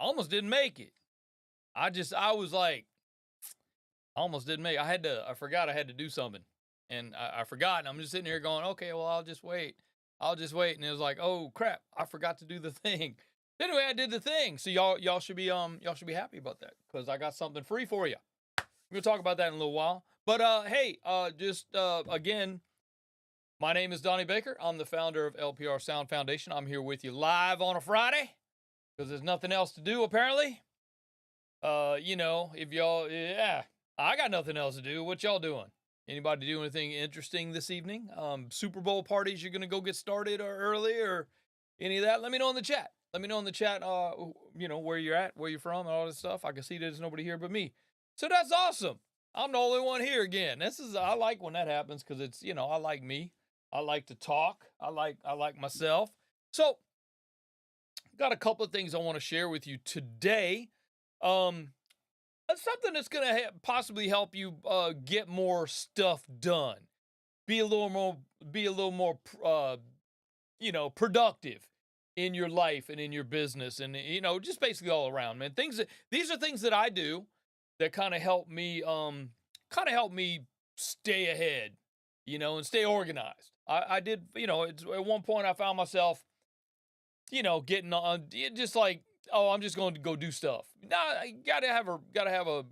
almost didn't make it. I was like, I almost didn't make. I forgot I had to do something, and I forgot. And I'm just sitting here going, okay, well, I'll just wait. I'll just wait. And it was like, oh crap, I forgot to do the thing. Anyway, I did the thing. So y'all should be happy about that because I got something free for you. We'll talk about that in a little while. But hey, just again, my name is Donny Baker. I'm the founder of LPR Sound Foundation. I'm here with you live on a Friday because there's nothing else to do apparently. If y'all, yeah, I got nothing else to do. What y'all doing? Anybody do anything interesting this evening? Super Bowl parties you're gonna go get started or early or any of that? Let me know in the chat. Let me know in the chat. Where you're at, where you're from, and all this stuff. I can see there's nobody here but me, so that's awesome. I'm the only one here again. I like when that happens because it's I like me. I like to talk. I like myself. So got a couple of things I want to share with you today. Um, Something that's going to possibly help you get more stuff done. Be a little more, be a little more, productive in your life and in your business, and just basically all around, man. These are things that I do that kind of help me stay ahead, and stay organized. I did, at one point I found myself getting on just like, oh, I'm just going to go do stuff. Nah, I gotta have a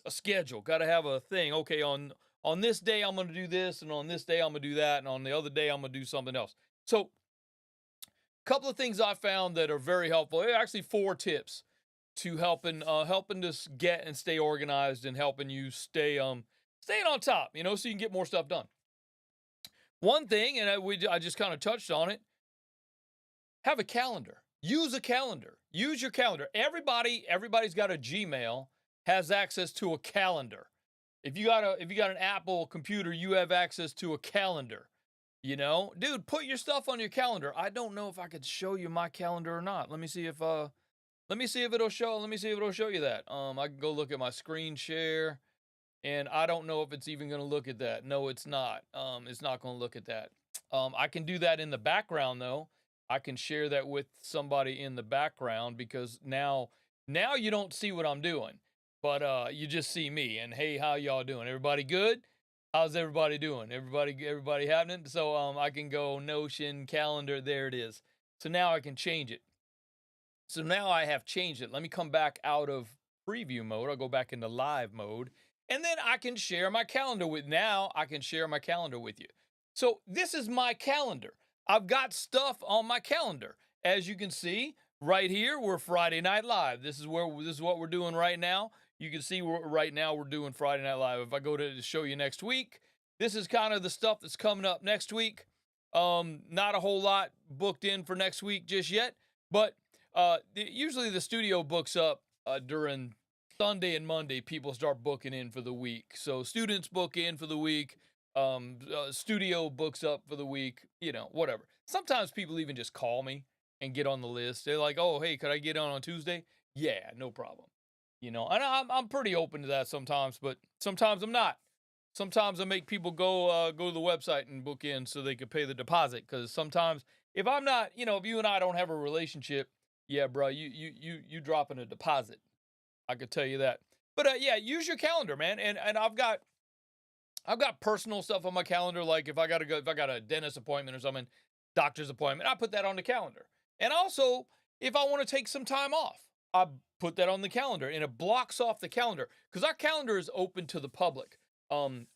schedule, gotta have a thing. Okay, on this day I'm gonna do this, and on this day I'm gonna do that, and on the other day I'm gonna do something else. So, a couple of things I found that are very helpful. Actually, four tips to helping us get and stay organized and helping you staying on top, so you can get more stuff done. One thing, and I just kind of touched on it. Have a calendar. Use a calendar. Use your calendar. Everybody's got a Gmail, has access to a calendar. If you got an Apple computer, you have access to a calendar. Dude, put your stuff on your calendar. I don't know if I could show you my calendar or not. Let me see if it'll show you that. I can go look at my screen share, and I don't know if it's even going to look at that. No, it's not. It's not going to look at that. I can do that in the background though. I can share that with somebody in the background because now you don't see what I'm doing, but you just see me. And hey, how y'all doing? Everybody good? How's everybody doing? Everybody happening? So I can go Notion calendar. There it is. So now I can change it. So now I have changed it. Let me come back out of preview mode. I'll go back into live mode, and then I can share my calendar with. Now I can share my calendar with you. So this is my calendar. I've got stuff on my calendar. As you can see right here, we're Friday Night Live. This is what we're doing right now. You can see right now we're doing Friday Night Live. If I go to show you next week, this is kind of the stuff that's coming up next week. Not a whole lot booked in for next week just yet, but usually the studio books up during Sunday and Monday. People start booking in for the week. So students book in for the week. Studio books up for the week, whatever. Sometimes people even just call me and get on the list. They're like, oh, hey, could I get on Tuesday? Yeah, no problem. And I'm pretty open to that sometimes, but sometimes I'm not. Sometimes I make people go to the website and book in so they can pay the deposit. Cause sometimes if I'm not, if you and I don't have a relationship, yeah, bro, you dropping a deposit. I could tell you that. But yeah, use your calendar, man. And I've got personal stuff on my calendar, like if I got a dentist appointment or something, doctor's appointment, I put that on the calendar. And also, if I want to take some time off, I put that on the calendar, and it blocks off the calendar because our calendar is open to the public.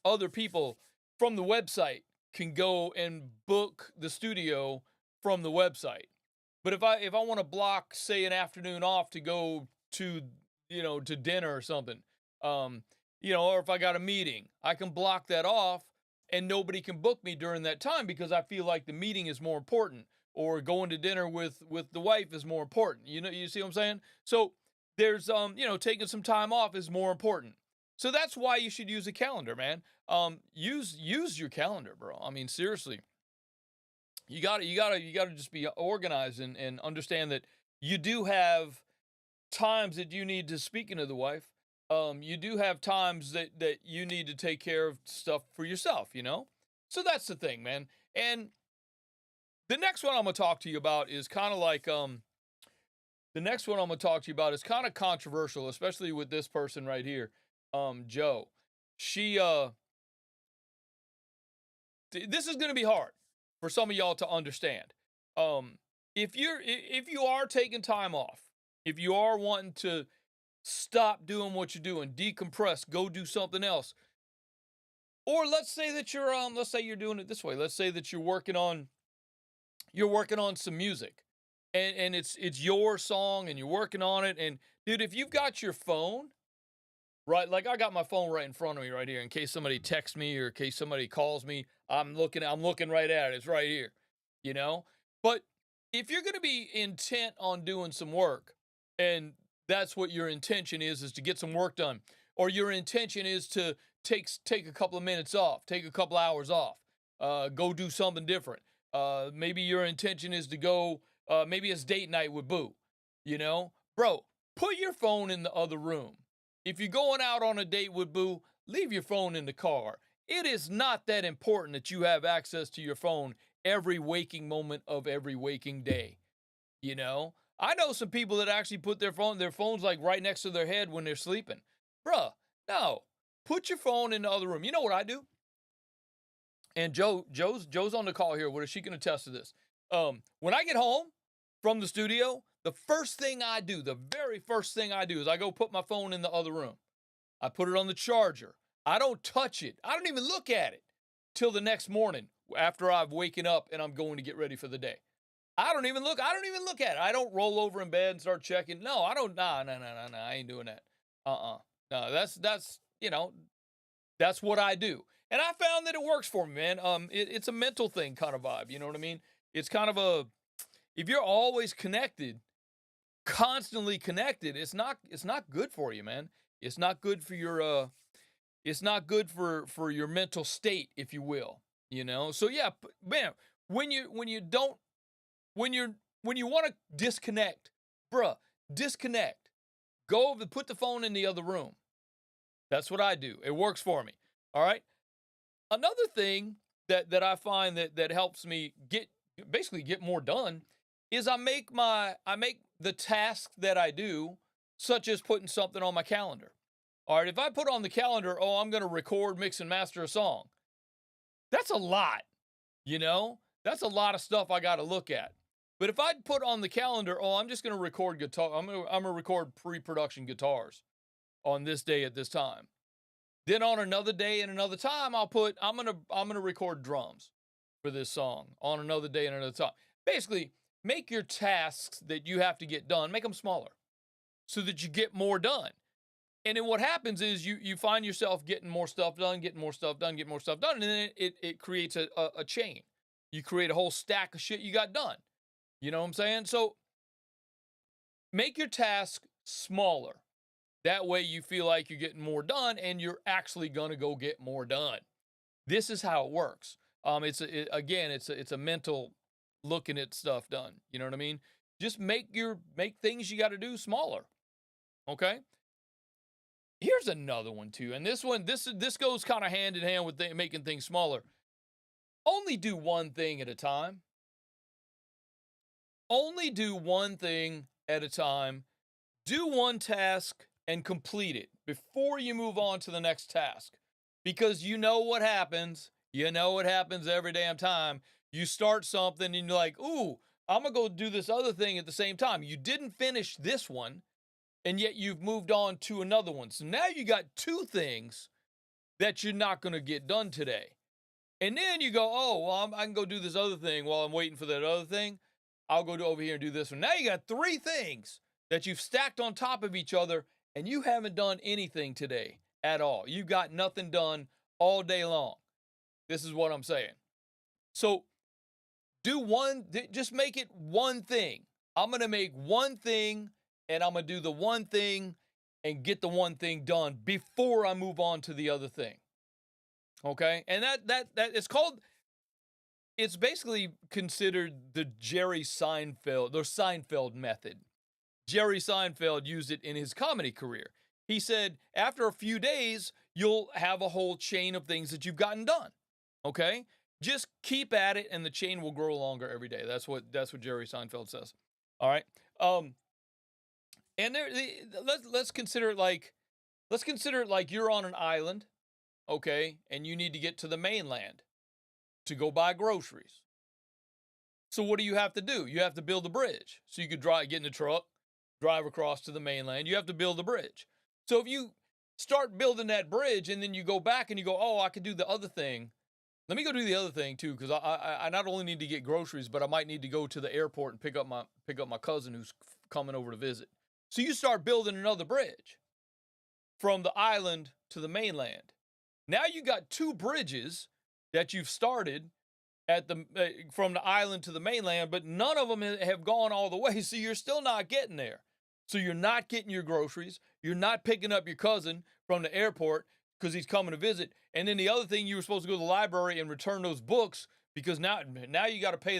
Other people from the website can go and book the studio from the website. But if I want to block, say, an afternoon off to go to dinner or something, or if I got a meeting, I can block that off and nobody can book me during that time because I feel like the meeting is more important or going to dinner with the wife is more important. You see what I'm saying? So there's taking some time off is more important. So that's why you should use a calendar, man. Use your calendar, bro. I mean, seriously. You gotta just be organized and understand that you do have times that you need to speak into the wife. You do have times that you need to take care of stuff for yourself. So that's the thing, man. And the next one I'm gonna talk to you about is kind of like The next one I'm gonna talk to you about is kind of controversial, especially with this person right here, Joe. She this is gonna be hard for some of y'all to understand. Um, if you are taking time off, if you are wanting to stop doing what you're doing, decompress, go do something else, or let's say that let's say you're doing it this way. Let's say that you're working on some music, and it's your song and you're working on it. And dude, if you've got your phone, right, like I got my phone right in front of me right here in case somebody texts me or in case somebody calls me, I'm looking right at it. It's right here, you know? But if you're going to be intent on doing some work, and that's what your intention is to get some work done, or your intention is to take a couple of minutes off, take a couple hours off, go do something different. Maybe your intention is to go, maybe it's date night with Boo, you know? Bro, put your phone in the other room. If you're going out on a date with Boo, leave your phone in the car. It is not that important that you have access to your phone every waking moment of every waking day. You know, I know some people that actually put their phones like right next to their head when they're sleeping. Bruh, no. Put your phone in the other room. You know what I do? And Joe's on the call here. What is she can attest to this? When I get home from the studio, the first thing I do, the very first thing I do is I go put my phone in the other room. I put it on the charger. I don't touch it. I don't even look at it till the next morning after I've waken up and I'm going to get ready for the day. I don't even look at it. I don't roll over in bed and start checking. No, I don't. Nah, nah, nah, nah, nah. I ain't doing that. No, that's that's what I do. And I found that it works for me, man. It's a mental thing kind of vibe. You know what I mean? It's kind of if you're always connected, constantly connected, it's not good for you, man. It's not good for your it's not good for your mental state, if you will. You know? So yeah, man, when you don't when you want to disconnect, bruh, disconnect. Go over, put the phone in the other room. That's what I do. It works for me. All right. Another thing that I find that helps me basically get more done is I make the task that I do, such as putting something on my calendar. All right, if I put on the calendar, oh, I'm going to record, mix, and master a song. That's a lot, you know. That's a lot of stuff I got to look at. But if I put on the calendar, oh, I'm just going to record guitar. I'm gonna record pre-production guitars on this day at this time. Then on another day and another time, I'm gonna record drums for this song on another day and another time. Basically, make your tasks that you have to get done, make them smaller so that you get more done. And then what happens is you find yourself getting more stuff done, getting more stuff done, getting more stuff done, and then it creates a chain. You create a whole stack of shit you got done. You know what I'm saying? So make your task smaller. That way you feel like you're getting more done and you're actually going to go get more done. This is how it works. It's a mental looking at stuff done. You know what I mean? Just make things you got to do smaller. Okay? Here's another one too. And this goes kind of hand in hand with making things smaller. Only do one thing at a time. Only do one thing at a time. Do one task and complete it before you move on to the next task. Because you know what happens. You know what happens every damn time. You start something and you're like, ooh, I'm going to go do this other thing at the same time. You didn't finish this one, and yet you've moved on to another one. So now you got two things that you're not going to get done today. And then you go, oh, well, I can go do this other thing while I'm waiting for that other thing. I'll go over here and do this one. Now you got three things that you've stacked on top of each other, and you haven't done anything today at all. You've got nothing done all day long. This is what I'm saying. So just make it one thing. I'm going to make one thing, and I'm going to do the one thing and get the one thing done before I move on to the other thing. Okay? And that it's basically considered the Jerry Seinfeld method. Jerry Seinfeld used it in his comedy career. He said, after a few days, you'll have a whole chain of things that you've gotten done. Okay? Just keep at it and the chain will grow longer every day. That's what Jerry Seinfeld says. All right? And let's consider it like you're on an island, okay, and you need to get to the mainland to go buy groceries. So what do you have to do? You have to build a bridge. So you could get in the truck, drive across to the mainland. You have to build a bridge. So if you start building that bridge and then you go back and you go, oh, I could do the other thing. Let me go do the other thing too, because I not only need to get groceries, but I might need to go to the airport and pick up my cousin who's coming over to visit. So you start building another bridge from the island to the mainland. Now you got two bridges that you've started from the island to the mainland, but none of them have gone all the way, so you're still not getting there. So you're not getting your groceries. You're not picking up your cousin from the airport because he's coming to visit. And then the other thing, you were supposed to go to the library and return those books because now you got to pay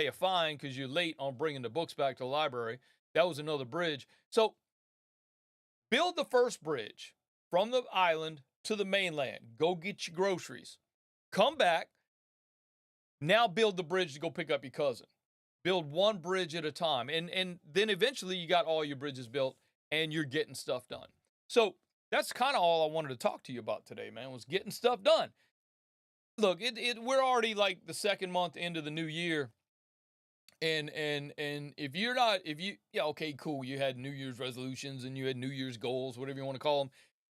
a fine because you're late on bringing the books back to the library. That was another bridge. So build the first bridge from the island to the mainland. Go get your groceries. Come back. Now build the bridge to go pick up your cousin. Build one bridge at a time. And then eventually you got all your bridges built and you're getting stuff done. So that's kind of all I wanted to talk to you about today, man, was getting stuff done. Look, we're already like the second month into the new year. And yeah, okay, cool. You had New Year's resolutions and you had New Year's goals, whatever you want to call them.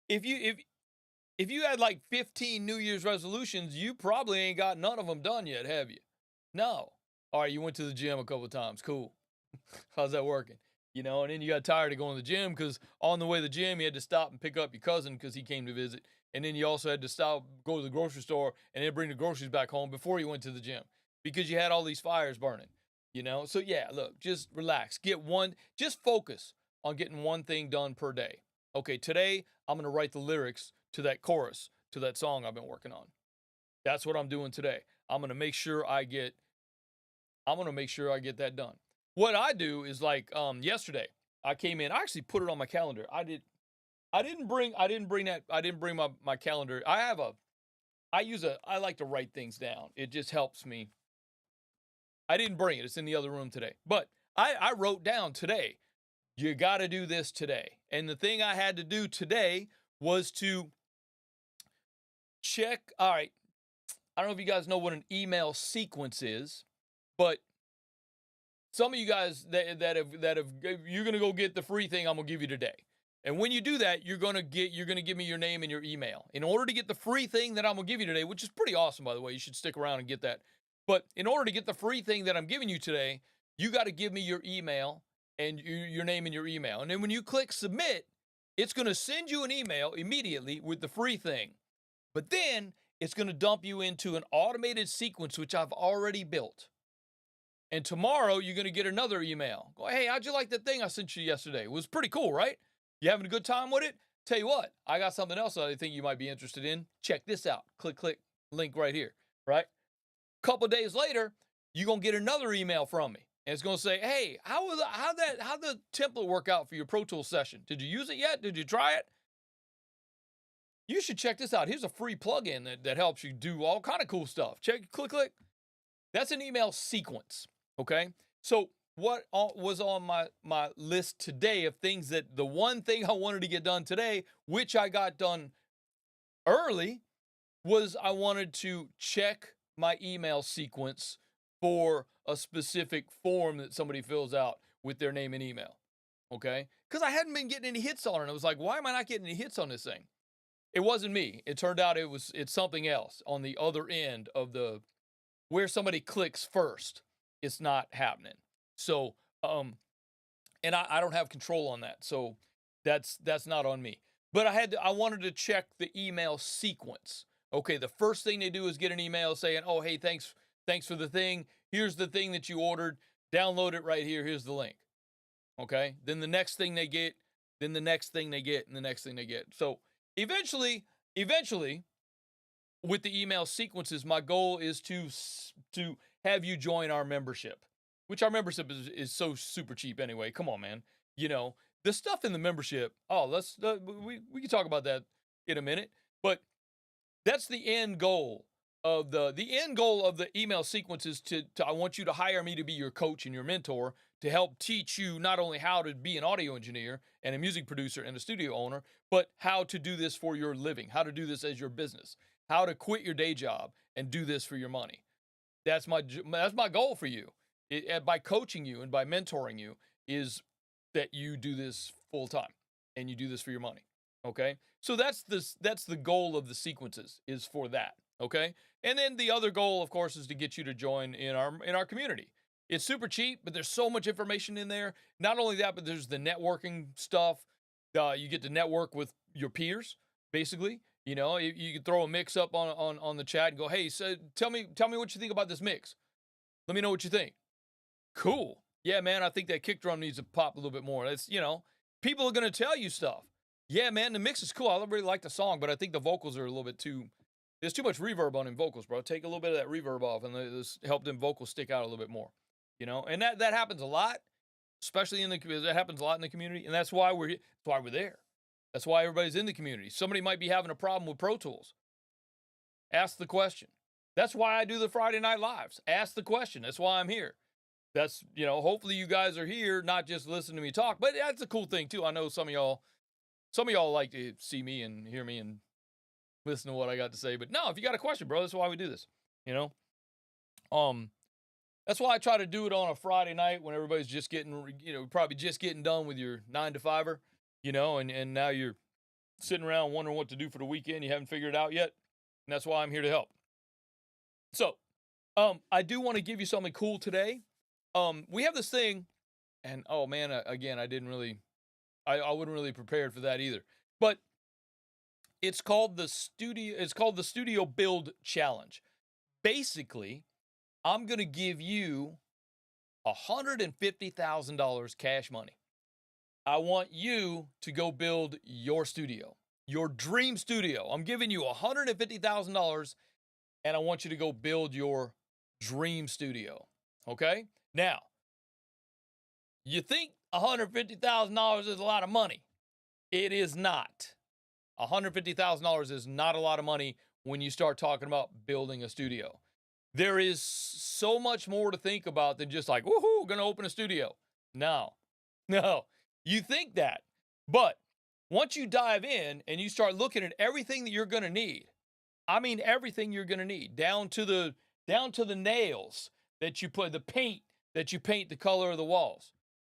If you had like 15 New Year's resolutions, you probably ain't got none of them done yet, have you? No. All right, you went to the gym a couple of times. Cool. How's that working? And then you got tired of going to the gym because on the way to the gym, you had to stop and pick up your cousin because he came to visit. And then you also had to go to the grocery store, and then bring the groceries back home before you went to the gym because you had all these fires burning. So yeah, look, just relax. Just focus on getting one thing done per day. Okay, today I'm going to write the lyrics to that chorus, to that song I've been working on. That's what I'm doing today. I'm going to make sure I get that done. What I do is like yesterday, I came in, I actually put it on my calendar. I didn't bring my calendar. I like to write things down. It just helps me. I didn't bring it. It's in the other room today. But I wrote down today, you got to do this today. And the thing I had to do today was to check. All right. I don't know if you guys know what an email sequence is, but some of you guys that have, you're going to go get the free thing I'm going to give you today. And when you do that, you're going to give me your name and your email. In order to get the free thing that I'm going to give you today, which is pretty awesome, by the way, you should stick around and get that. But in order to get the free thing that I'm giving you today, you got to give me your email and your name and your email. And then when you click submit, it's going to send you an email immediately with the free thing. But then it's going to dump you into an automated sequence, which I've already built. And tomorrow you're going to get another email. Go, hey, how'd you like that thing I sent you yesterday? It was pretty cool, right? You having a good time with it? Tell you what, I got something else that I think you might be interested in. Check this out. Click, link right here, right? Couple days later, you're going to get another email from me. And it's going to say, hey, how the template work out for your Pro Tools session? Did you use it yet? Did you try it? You should check this out. Here's a free plugin that helps you do all kind of cool stuff. Click. That's an email sequence, okay? So what was on my list today of things that the one thing I wanted to get done today, which I got done early, was I wanted to check my email sequence for a specific form that somebody fills out with their name and email, okay? Because I hadn't been getting any hits on it. I was like, why am I not getting any hits on this thing? It wasn't me. It turned out it's something else on the other end of where somebody clicks first. It's not happening. So, and I don't have control on that. So that's not on me. But I wanted to check the email sequence. Okay, the first thing they do is get an email saying, oh, hey, thanks for the thing. Here's the thing that you ordered. Download it right here. Here's the link. Okay, then the next thing they get, then the next thing they get, and the next thing they get. So eventually, with the email sequences, my goal is to have you join our membership, which our membership is so super cheap anyway. Come on, man. The stuff in the membership. Oh, we can talk about that in a minute, but that's the end goal of the email sequence is to I want you to hire me to be your coach and your mentor to help teach you not only how to be an audio engineer and a music producer and a studio owner, but how to do this for your living, how to do this as your business, how to quit your day job and do this for your money. That's my goal for you. By coaching you and by mentoring you is that you do this full time and you do this for your money. Okay? So that's the goal of the sequences is for that, okay? And then the other goal of course is to get you to join in our community. It's super cheap, but there's so much information in there. Not only that, but there's the networking stuff. You get to network with your peers basically. You know, you can throw a mix up on the chat and go, "Hey, so tell me what you think about this mix. Let me know what you think." Cool. Yeah, man, I think that kick drum needs to pop a little bit more. That's, people are going to tell you stuff. Yeah, man, the mix is cool. I really like the song, but I think the vocals are a little bit there's too much reverb on them vocals, bro. Take a little bit of that reverb off and this help them vocals stick out a little bit more, And that happens a lot, especially that happens a lot in the community. And that's why that's why we're there. That's why everybody's in the community. Somebody might be having a problem with Pro Tools. Ask the question. That's why I do the Friday Night Lives. Ask the question. That's why I'm here. That's, hopefully you guys are here, not just listening to me talk, but that's a cool thing too. I know some of y'all like to see me and hear me and listen to what I got to say, but no, if you got a question, bro, that's why we do this, that's why I try to do it on a Friday night when everybody's just getting, probably just getting done with your 9 to 5er, and now you're sitting around wondering what to do for the weekend. You haven't figured it out yet. And that's why I'm here to help. So, I do want to give you something cool today. We have this thing, and oh man, again, I wasn't really prepared for that either. But it's called the Studio Build Challenge. Basically, I'm gonna give you $150,000 cash money. I want you to go build your studio, your dream studio. I'm giving you $150,000, and I want you to go build your dream studio. Okay? Now, you think $150,000 is a lot of money. It is not. $150,000 is not a lot of money when you start talking about building a studio. There is so much more to think about than just like, woohoo, gonna open a studio. No. You think that. But once you dive in and you start looking at everything that you're gonna need, I mean everything you're gonna need, down to the nails that you put, the paint that you paint the color of the walls.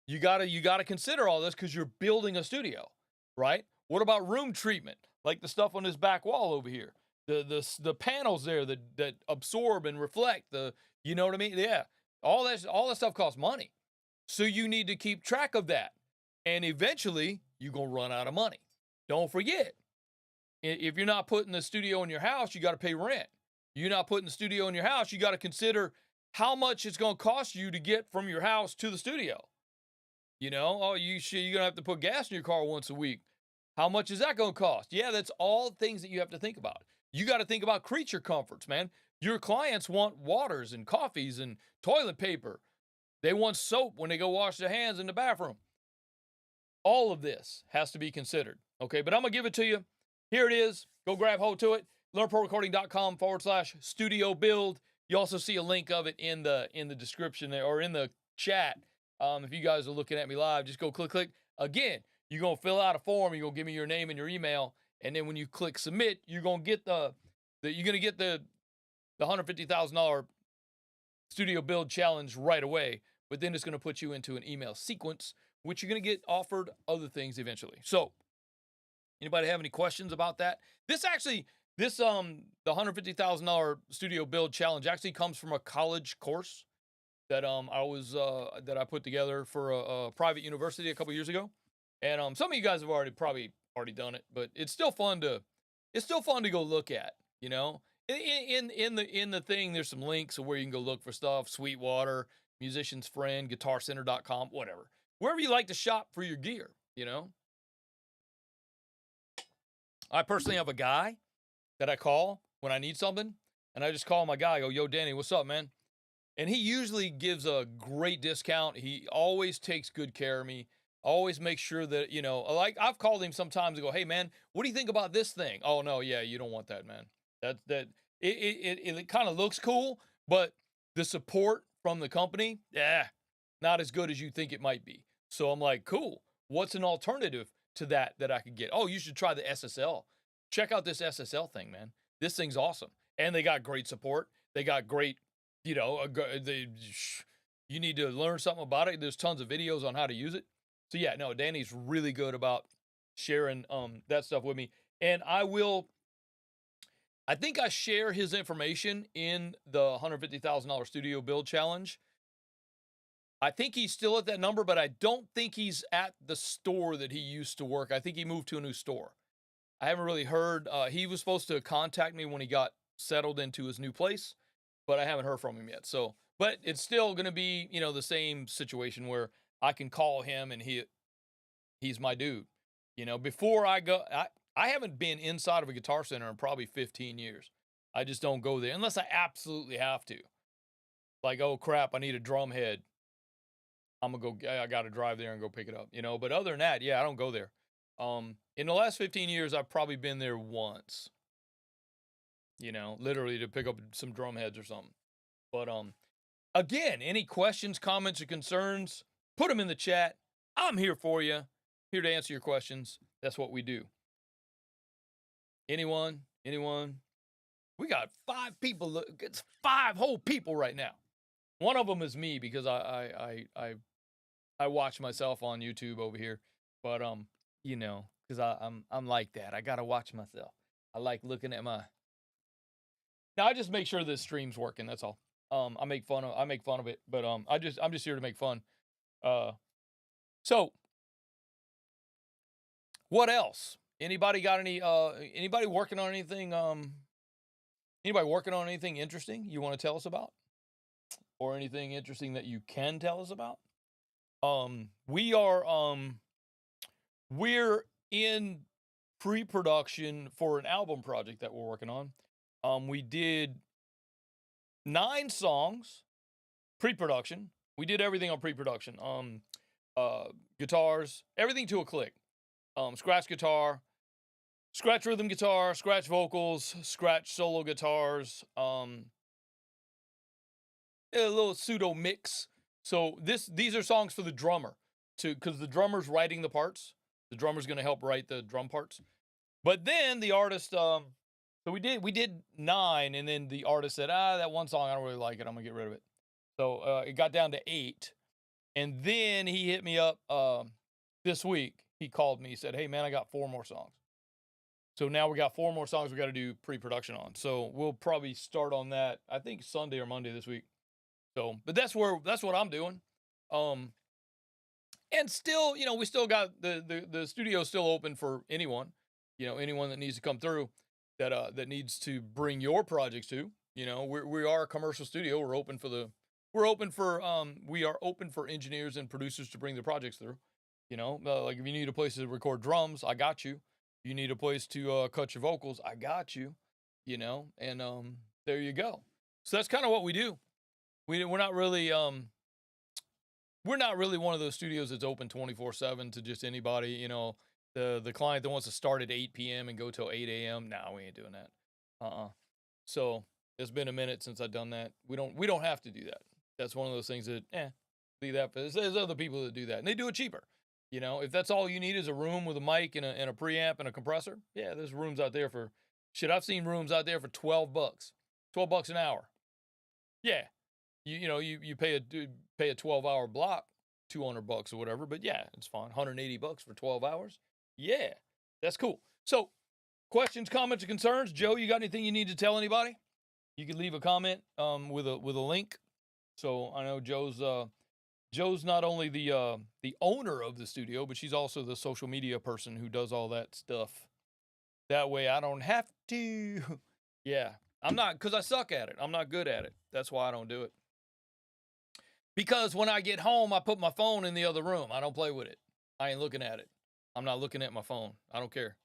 You gotta consider all this because you're building a studio, right? What about room treatment? Like the stuff on this back wall over here. The panels there that absorb and reflect you know what I mean? Yeah. All that stuff costs money. So you need to keep track of that. And eventually you're gonna run out of money. Don't forget, if you're not putting the studio in your house, you gotta pay rent. You're not putting the studio in your house, you gotta consider how much it's gonna cost you to get from your house to the studio. You're gonna have to put gas in your car once a week. How much is that gonna cost? Yeah, that's all things that you have to think about. You got to think about creature comforts, man. Your clients want waters and coffees and toilet paper. They want soap when they go wash their hands in the bathroom. All of this has to be considered. Okay, but I'm gonna give it to you. Here it is. Go grab hold to it. LearnProRecording.com/studio build. You also see a link of it in the description there or in the chat. If you guys are looking at me live, just go click. Again, you're going to fill out a form. You're going to give me your name and your email. And then when you click submit, you're going to get the $150,000 studio build challenge right away. But then it's going to put you into an email sequence, which you're going to get offered other things eventually. So anybody have any questions about that? The $150,000 studio build challenge actually comes from a college course that I put together for a private university a couple years ago, and some of you guys have probably already done it, but it's still fun to go look at. In the thing, there's some links of where you can go look for stuff: Sweetwater, Musician's Friend, GuitarCenter.com, whatever, wherever you like to shop for your gear. I personally have a guy that I call when I need something, and I just call my guy. I go, "Yo, Danny, what's up, man?" And he usually gives a great discount. He always takes good care of me. Always makes sure that, like I've called him sometimes and go, "Hey man, what do you think about this thing?" "Oh no, yeah, you don't want that, man. It kind of looks cool, but the support from the company, yeah, not as good as you think it might be. So I'm like, cool. What's an alternative to that I could get? Oh, you should try the SSL. Check out this SSL thing, man. This thing's awesome. And they got great support. They got great, you know, you need to learn something about it. There's tons of videos on how to use it. So yeah, no, Danny's really good about sharing that stuff with me. And I think I share his information in the $150,000 studio build challenge. I think he's still at that number, but I don't think he's at the store that he used to work. I think he moved to a new store. I haven't really heard. He was supposed to contact me when he got settled into his new place, but I haven't heard from him yet. So, but it's still going to be, you know, the same situation where I can call him and he's my dude. You know, before I go, I haven't been inside of a Guitar Center in probably 15 years. I just don't go there unless I absolutely have to. Like, oh crap, I need a drum head. I'm gonna go. I got to drive there and go pick it up. You know, but other than that, yeah, I don't go there. In the last 15 years, I've probably been there once. You know, literally to pick up some drum heads or something. But again, any questions, comments, or concerns, put them in the chat. I'm here for you. Here to answer your questions. That's what we do. Anyone? We got 5 people. It's 5 whole people right now. One of them is me because I watch myself on YouTube over here. But you know, because I'm like that. I gotta watch myself. I like looking at my. Now I just make sure this stream's working. That's all. I make fun of it, but I'm just here to make fun. So what else? Anybody got anybody working on anything? Anybody working on anything interesting you want to tell us about, or anything interesting that you can tell us about? We're in pre-production for an album project that we're working on. We did 9 songs pre-production. We did everything on pre-production. Guitars, everything to a click. Scratch guitar, scratch rhythm guitar, scratch vocals, scratch solo guitars, a little pseudo mix. So these are songs for the drummer because the drummer's writing the parts. The drummer's going to help write the drum parts. But then the artist, so we did 9, and then the artist said, that one song, I don't really like it. I'm gonna get rid of it. So it got down to 8. And then he hit me up this week. He called me, he said, hey man, I got 4 more songs. So now we got 4 more songs we got to do pre-production on. So we'll probably start on that, I think Sunday or Monday this week. So, but that's what I'm doing. And still, you know, we still got the studio still open for anyone, you know, anyone that needs to come through that needs to bring your projects to, you know, we are a commercial studio. We are open for engineers and producers to bring their projects through, you know, like if you need a place to record drums, I got you. You need a place to cut your vocals, I got you, you know, and there you go. So that's kind of what we do. We're not really one of those studios that's open 24/7 to just anybody, you know, the client that wants to start at 8 p.m. and go till 8 a.m. No, we ain't doing that. So it's been a minute since I've done that. We don't have to do that. That's one of those things that, leave that. But there's other people that do that, and they do it cheaper. You know, if that's all you need is a room with a mic and a preamp and a compressor, yeah, there's rooms out there for shit. I've seen rooms out there for $12, $12 an hour. Yeah, you pay a 12-hour block, $200 or whatever. But yeah, it's fine. $180 for 12 hours. Yeah, that's cool. So, questions, comments, or concerns? Joe, you got anything you need to tell anybody? You can leave a comment with a link. So I know Joe's not only the owner of the studio, but she's also the social media person who does all that stuff. That way I don't have to. Yeah, because I suck at it. I'm not good at it. That's why I don't do it. Because when I get home, I put my phone in the other room. I don't play with it. I ain't looking at it. I'm not looking at my phone. I don't care.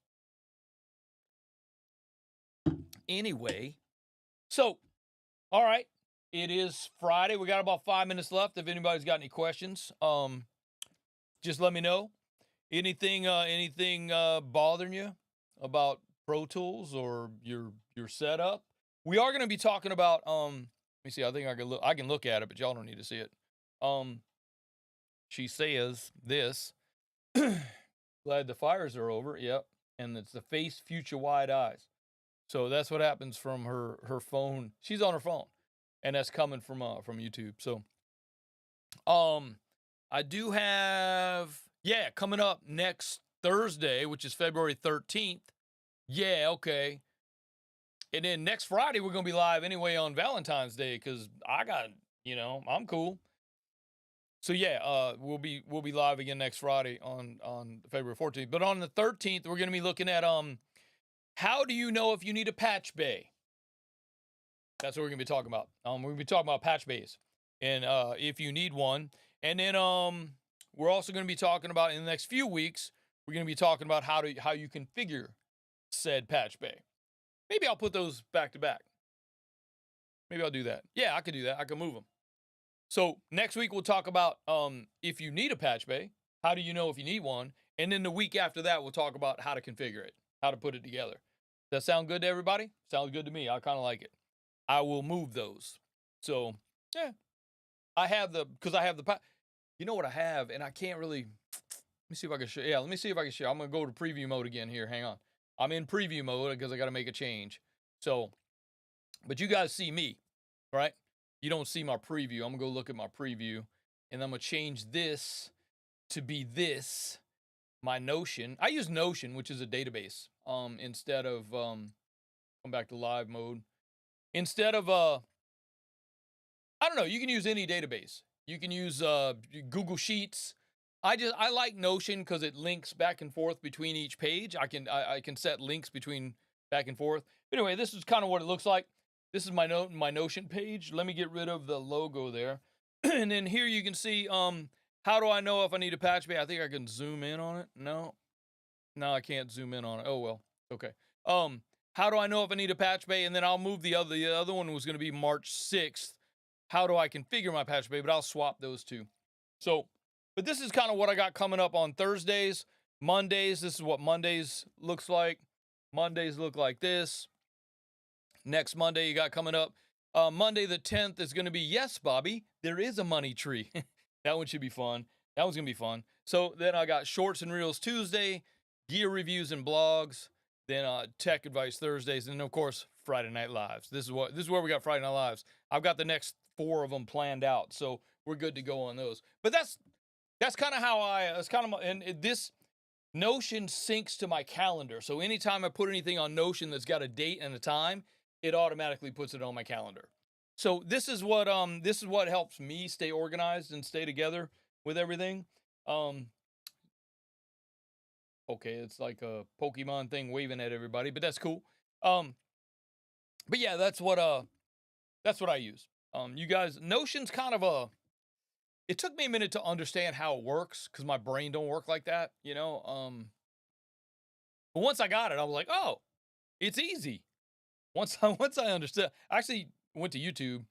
Anyway, so, all right. It is Friday. We got about 5 minutes left. If anybody's got any questions, just let me know. Anything bothering you about Pro Tools or your setup? We are going to be talking about let me see. I think I can look at it, but y'all don't need to see it. she says this. Glad the fires are over. Yep. And it's the face, future, wide eyes. So that's what happens from her phone. She's on her phone, and that's coming from YouTube. So I do have, yeah, coming up next Thursday, which is February 13th. Yeah, okay. And then next Friday we're gonna be live anyway on Valentine's Day because I got, I'm cool. So yeah, we'll be live again next Friday on February 14th. But on the 13th, we're gonna be looking at how do you know if you need a patch bay? That's what we're gonna be talking about. We're gonna be talking about patch bays and if you need one. And then we're also gonna be talking about in the next few weeks, we're gonna be talking about how you configure said patch bay. Maybe I'll put those back to back. Maybe I'll do that. Yeah, I could do that. I can move them. So next week we'll talk about if you need a patch bay, how do you know if you need one? And then the week after that we'll talk about how to configure it, how to put it together. Does that sound good to everybody? Sounds good to me. I kind of like it. I will move those. So yeah, because I have the you know what I have, and I can't really. Let me see if I can show. Yeah, let me see if I can show. I'm gonna go to preview mode again here. Hang on. I'm in preview mode because I got to make a change. So, but you guys see me, right? You don't see my preview. I'm gonna go look at my preview, and I'm gonna change this to be this. My Notion. I use Notion, which is a database. Instead of come back to live mode. Instead of I don't know. You can use any database. You can use Google Sheets. I like Notion because it links back and forth between each page. I can set links between back and forth. Anyway, this is kind of what it looks like. This is my Notion page. Let me get rid of the logo there, and then here you can see how do I know if I need a patch bay? I think I can zoom in on it. No, I can't zoom in on it. Oh well. Okay. How do I know if I need a patch bay? And then I'll move the other one was going to be March 6th. How do I configure my patch bay? But I'll swap those two. So, but this is kind of what I got coming up on Thursdays, Mondays. This is what Mondays looks like. Mondays look like this. Next Monday you got coming up. Monday the 10th is going to be, yes, Bobby, there is a money tree. That one should be fun. That one's going to be fun. So then I got Shorts and Reels Tuesday, Gear Reviews and Blogs, then Tech Advice Thursdays, and of course, Friday Night Lives. This is where we got Friday Night Lives. I've got the next 4 of them planned out, so we're good to go on those. But that's kind of how this Notion syncs to my calendar. So anytime I put anything on Notion that's got a date and a time, it automatically puts it on my calendar. So this is what helps me stay organized and stay together with everything. Okay, it's like a Pokemon thing waving at everybody, but that's cool. But yeah, that's what I use. You guys, Notion's kind of it took me a minute to understand how it works because my brain don't work like that, But once I got it, I was like, oh, it's easy. Once I understood, I actually went to YouTube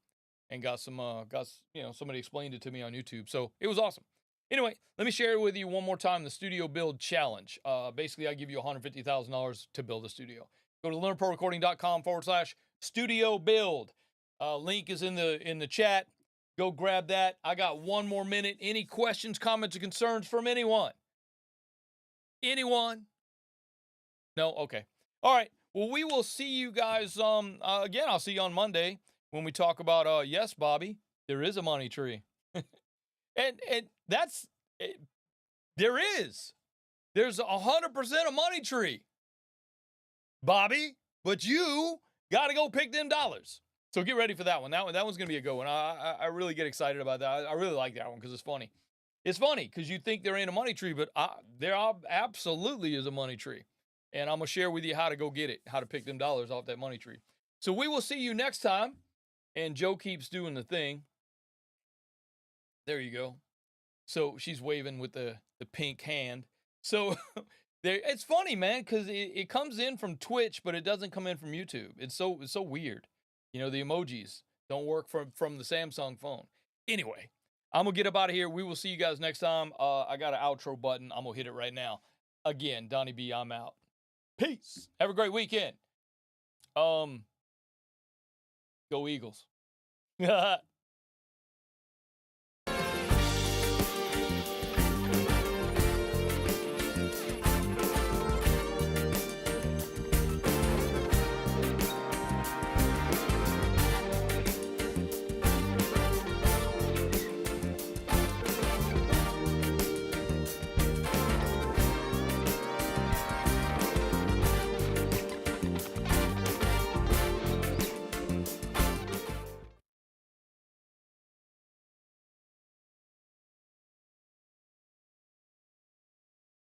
and got somebody explained it to me on YouTube. So it was awesome. Anyway, let me share with you one more time the Studio Build Challenge. Basically, I give you $150,000 to build a studio. Go to learnprorecording.com/studio build. Link is in the chat. Go grab that. I got one more minute. Any questions, comments, or concerns from anyone? Anyone? No? Okay. All right. Well, we will see you guys. Again, I'll see you on Monday when we talk about, yes, Bobby, there is a money tree. and that's, there's 100% a money tree, Bobby, but you got to go pick them dollars. So get ready for that one. That one's going to be a good one. I really get excited about that. I really like that one because it's funny. It's funny because you think there ain't a money tree, but there absolutely is a money tree. And I'm going to share with you how to go get it, how to pick them dollars off that money tree. So we will see you next time. And Joe keeps doing the thing. There you go. So she's waving with the pink hand. So it's funny, man, because it comes in from Twitch, but it doesn't come in from YouTube. It's so weird. The emojis don't work from the Samsung phone. Anyway, I'm going to get up out of here. We will see you guys next time. I got an outro button. I'm going to hit it right now. Again, Donny B, I'm out. Peace. Have a great weekend. Go Eagles.